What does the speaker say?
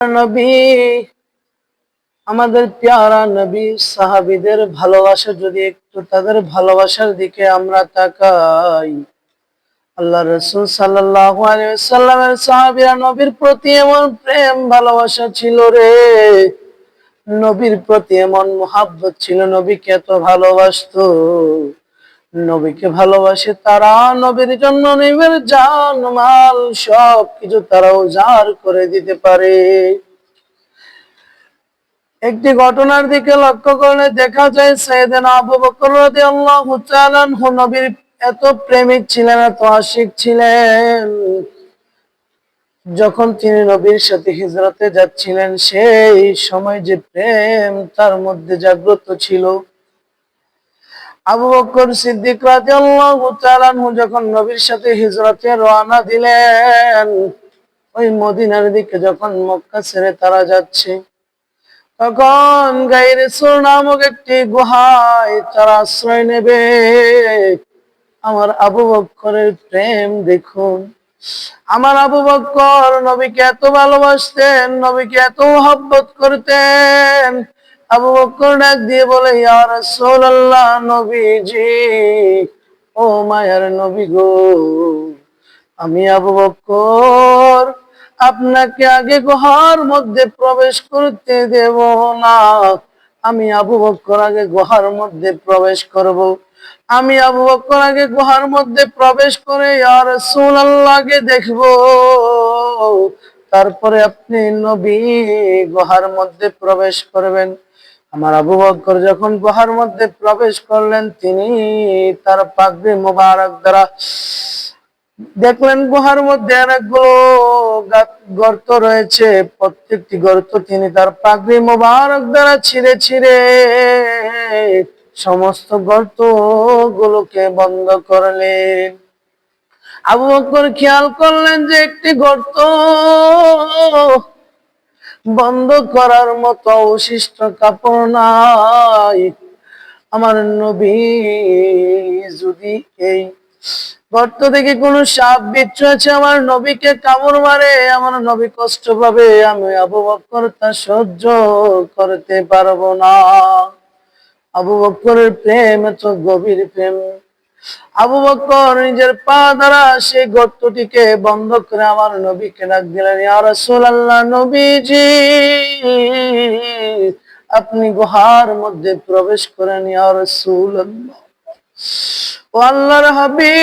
নবী, আমাদের প্যারা নবী সাহাবীদের ভালোবাসা যদি একটু তাদের ভালোবাসার দিকে আমরা তাকাই, আল্লাহ রাসূল সাল্লাল্লাহু আলাইহি ওয়াসাল্লামের সাহাবীরা নবীর প্রতি এমন প্রেম ভালোবাসা ছিল রে, নবীর প্রতি এমন মুহাব্বত ছিল, নবীকে এত ভালোবাসতো। নবীকে ভালোবাসে তারা নবীর জন্য নিজের জান মাল সবকিছু তারা উজাড় করে দিতে পারে। একটি ঘটনার দিকে লক্ষ্য করলে দেখা যায় সাইয়েদনা আবু বকর রাদিয়াল্লাহু তাআলা আনহু নবীর এত প্রেমিক ছিলেন, এত আশিক ছিলেন, যখন তিনি নবীর সাথে হিজরতে যাচ্ছিলেন সেই সময় যে প্রেম তার মধ্যে জাগ্রত ছিল। আবু বকর সিদ্দিক রাদিয়াল্লাহু তাআলা আনহু যখন নবীর সাথে হিজরতে রওনা দিলেন, ওই মদিনার দিকে যখন মক্কা ছেড়ে তারা যাচ্ছে, তখন গায়রে সুর নামক একটি গুহায় তারা আশ্রয় নেবে। আমার আবু বকরের প্রেম দেখুন, আমার আবু বকর নবীকে এত ভালোবাসতেন, নবীকে এত মহব্বত করতেন। আবু বকর ডাক দিয়ে বলে, ইয়া রাসূলুল্লাহ, নবীজি, ও মায়ার নবী গো, আমি আবু বকর আপনাকে আগে গুহার মধ্যে প্রবেশ করতে দেব না। আমি আবু বকর আগে গুহার মধ্যে প্রবেশ করব। আমি আবু বকর আগে গুহার মধ্যে প্রবেশ করে ইয়া রাসূলুল্লাহকে দেখব, তারপরে আপনি নবী গুহার মধ্যে প্রবেশ করবেন। আমার আবু বকর যখন গুহার মধ্যে প্রবেশ করলেন, তিনি তার পাগড়ি মোবারক দ্বারা দেখলেন গুহার মধ্যে অনেকগুলো গর্ত রয়েছে, প্রত্যেকটি গর্ত তিনি তার পাগড়ি মোবারক দ্বারা ছিঁড়ে ছিঁড়ে সমস্ত গর্ত গুলোকে বন্ধ করলেন। আবু বকর খেয়াল করলেন যে একটি গর্ত বন্ধ করার মতো অবশিষ্ট কাপড় নাই। আমার নবী যদি এই গর্ত থেকে কোন সাপ বিচ্ছু আছে আমার নবীকে কামড় মারে, আমার নবী কষ্ট পাবে, আমি আবু বকর তা সহ্য করতে পারবো না। আবু বকরের প্রেম এত গভীর প্রেম, আবু বকর নিজের পা দ্বারা সেই গর্তটিকে বন্ধ করে আমার নবীকে ডাক দিলেন, ইয়া রাসূলুল্লাহ, নবীজি, আপনি গুহার মধ্যে প্রবেশ করেন। ইয়া রাসূলুল্লাহ, ও আল্লাহর হাবিব,